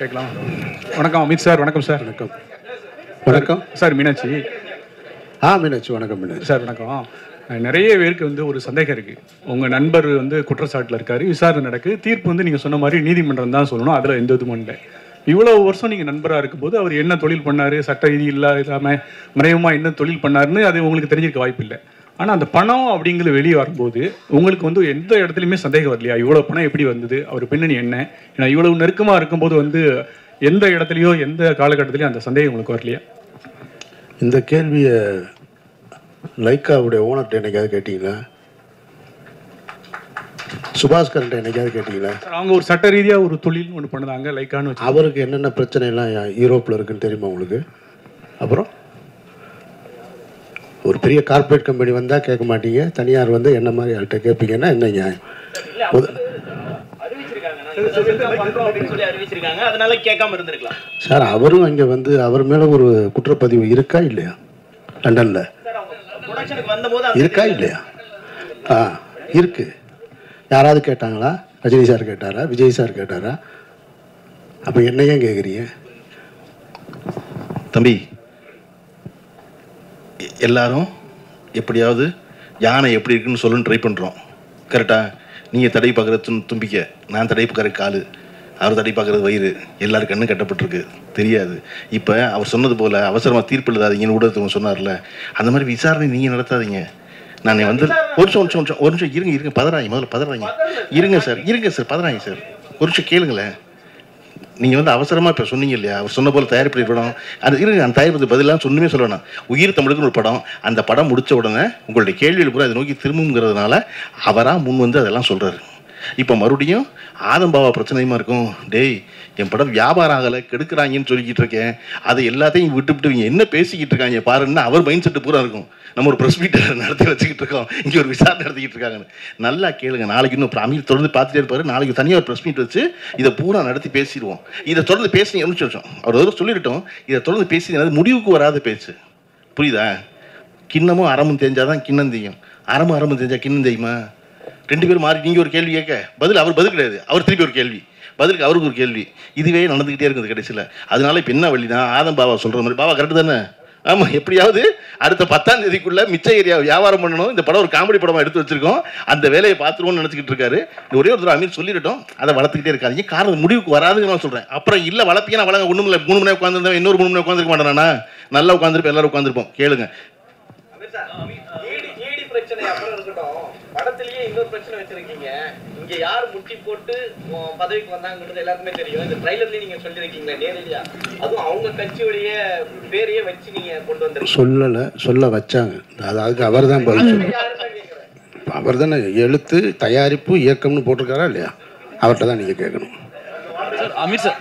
கேட்கலாம். வணக்கம் அமித் சார். வணக்கம் சார். வணக்கம். வணக்கம் சார். மீனாட்சி. மீனாட்சி. வணக்கம் மீனாட்சி சார். வணக்கம். நிறைய பேருக்கு வந்து ஒரு சந்தேகம் இருக்குது. உங்கள் நண்பர் வந்து குற்றச்சாட்டில் இருக்கார், விசாரணை நடக்குது, தீர்ப்பு வந்து நீங்கள் சொன்ன மாதிரி நீதிமன்றம் தான் சொல்லணும், அதில் எந்த இதுவும் இல்லை. இவ்வளோ வருஷம் நீங்கள் நண்பராக இருக்கும்போது அவர் என்ன தொழில் பண்ணார், சட்ட விதி இல்லாமல் மறைமுகமாக என்ன தொழில் பண்ணாருன்னு அது உங்களுக்கு தெரிஞ்சிருக்க வாய்ப்பு இல்லை. ஆனால் அந்த பணம் அப்படிங்கிறது வெளியே வரும்போது உங்களுக்கு வந்து எந்த இடத்துலையுமே சந்தேகம் வரலையா? இவ்வளோ பணம் எப்படி வந்தது, அவர் பின்னணி என்ன? ஏன்னா இவ்வளவு நெருக்கமாக இருக்கும்போது வந்து எந்த இடத்துலையோ எந்த காலகட்டத்திலையும் அந்த சந்தேகம் உங்களுக்கு வரலையா? இந்த கேள்வியை லைக்காவுடைய ஓனர்கிட்ட என்னைக்காவது கேட்டீங்களா? சுபாஸ்கர்கிட்ட என்னைக்காவது கேட்டீங்களா? அவங்க ஒரு சட்ட ரீதியாக ஒரு தொழில் ஒன்று பண்ணுதாங்க லைக்கான்னு வச்சு. அவருக்கு என்னென்ன பிரச்சனைலாம் யூரோப்பில் இருக்குன்னு தெரியுமா உங்களுக்கு? அப்புறம் ஒரு பெரிய கார்பரேட் கம்பெனி வந்தால் கேட்க மாட்டீங்க, தனியார் வந்து என்ன மாதிரி ஆள்கிட்ட கேட்பீங்கன்னா என்ன நியாயம்? சார், அவரும் அங்கே வந்து அவர் மேலே ஒரு குற்றப்பதிவு இருக்கா இல்லையா? லண்டனில் இருக்கா இல்லையா? இருக்கு. யாராவது கேட்டாங்களா? ரஜினி சார் கேட்டாரா? விஜய் சார் கேட்டாரா? அப்போ என்ன ஏன் கேட்குறீங்க? தம்பி, எல்லாரும் எப்படியாவது யானை எப்படி இருக்குன்னு சொல்லுன்னு ட்ரை பண்ணுறோம். கரெக்டாக? நீங்கள் தடை பார்க்குறது தும்பிக்க, நான் தடை பார்க்குற காலு, அவர் தடை பார்க்குறது வயிறு, எல்லாரும் கண்ணு கட்டப்பட்டிருக்கு, தெரியாது. இப்போ அவர் சொன்னது போல் அவசரமாக தீர்ப்பு எழுதாதீங்கன்னு ஊடகத்தவங்க சொன்னார்ல, அந்த மாதிரி விசாரணை நீங்கள் நடத்தாதீங்க. நான் வந்து ஒரு நிமிஷம் இருங்க, பதறாங்க, முதல்ல பதறாங்க. இருங்க சார், பதறாங்க சார், ஒரு நிமிஷம் கேளுங்களேன். நீங்கள் வந்து அவசரமாக இப்போ சொன்னீங்க இல்லையா, அவர் சொன்ன போல் தயாரிப்பு படம் அது இருங்க, அந்த தயாரிப்பு பதிலாக சொன்னுமே சொல்லணும். உயிர் தமிழுக்குன்னு ஒரு படம், அந்த படம் முடித்த உடனே உங்களுடைய கேள்விகள் பூரா அதை நோக்கி திரும்புங்கிறதுனால அவராக முன் வந்து அதெல்லாம் சொல்கிறாரு. இப்போ மறுபடியும் ஆதம்பாவா பிரச்சனையுமா இருக்கும். டேய், என் படம் வியாபாரம் ஆகலை, கெடுக்கிறாங்கன்னு சொல்லிக்கிட்டு இருக்கேன், அதை எல்லாத்தையும் விட்டுவிட்டு இவங்க என்ன பேசிக்கிட்டு இருக்காங்க பாருன்னு அவர் மைண்ட் செட்டு பூரா இருக்கும். நம்ம ஒரு ப்ரெஸ் மீட் நடத்தி வச்சுக்கிட்டு இருக்கோம், இங்கே ஒரு விசாரணை நடத்திக்கிட்டு இருக்காங்கன்னு. நல்லா கேளுங்க. நாளைக்கு இன்னும் அமீர் தொடர்ந்து பார்த்துட்டே இருப்பாரு. நாளைக்கு தனியாக ஒரு ப்ரெஸ் மீட் வச்சு இதை பூரா நடத்தி பேசிடுவோம். இதை தொடர்ந்து பேசி நிமிஷம் அவர் சொல்லிவிட்டோம். இதை தொடர்ந்து பேசி முடிவுக்கு வராத பேச்சு, புரியுதா? கிண்ணமும் அறமும் தெரிஞ்சாதான் கிண்ணம் தெரியும், அறமும் தெரிஞ்சா கிண்ணம் தெரியுமா? ரெண்டு பேரும் மாறி நீங்கள் ஒரு கேள்வி கேட்க பதில் அவர் பதில் கிடையாது, அவர் திருப்பி ஒரு கேள்வி, பதிலுக்கு அவருக்கு ஒரு கேள்வி, இதுவே நடந்துக்கிட்டே இருக்குது கடைசியில். அதனால இப்போ என்ன வழினா, ஆதம் பாபா சொல்கிற மாதிரி, பாபா கரெக்டு தானே? ஆமாம், எப்படியாவது அடுத்த 10ஆம் தேதிக்குள்ளே மிச்ச ஏரியா வியாபாரம் பண்ணணும். இந்த படம் ஒரு காமெடி படமாக எடுத்து வச்சிருக்கோம், அந்த வேலையை பார்த்துருவோம்னு நினச்சிக்கிட்டு இருக்காரு. ஒரே ஒரு அமீர் சொல்லிட்டோம், அதை வளர்த்துக்கிட்டே இருக்காதிங்க. காரணம் முடிவுக்கு வராதுன்னு நான் சொல்கிறேன். அப்புறம் இல்லை வளர்ப்பீங்க, நான் வளங்க ஒன்றும் இல்லை. 3 மணி நேரம் உட்காந்துருந்தேன், இன்னொரு 3 மணி நேரம் உட்காந்துருக்க மாட்டேனா? நல்லா உட்காந்துருப்போம், எல்லாரும் உட்காந்துருப்போம். கேளுங்க. படத்திலேயே இன்னொரு பிரச்சனை வச்சிருக்கீங்க. இங்க யார் முட்டி போட்டு பதவிக்கு வந்தாங்கிறது எல்லாருக்குமே தெரியும். இந்த ட்ரைலர்லயே நீங்க சொல்லிருக்கீங்க நேரடியா, அதுவும் அவங்க கட்சியுடைய பேரையே வச்சு நீங்க கொண்டு வந்து சொல்ல வச்சாங்க. அதாவது அவர் தான் பதில் சொல்லுவார். அவர் தானே எழுத்து தயாரிப்பு இயக்கம்னு போட்டிருக்காரா இல்லையா? அவர்கிட்ட தான் நீங்க கேட்கணும். அமீர் சார்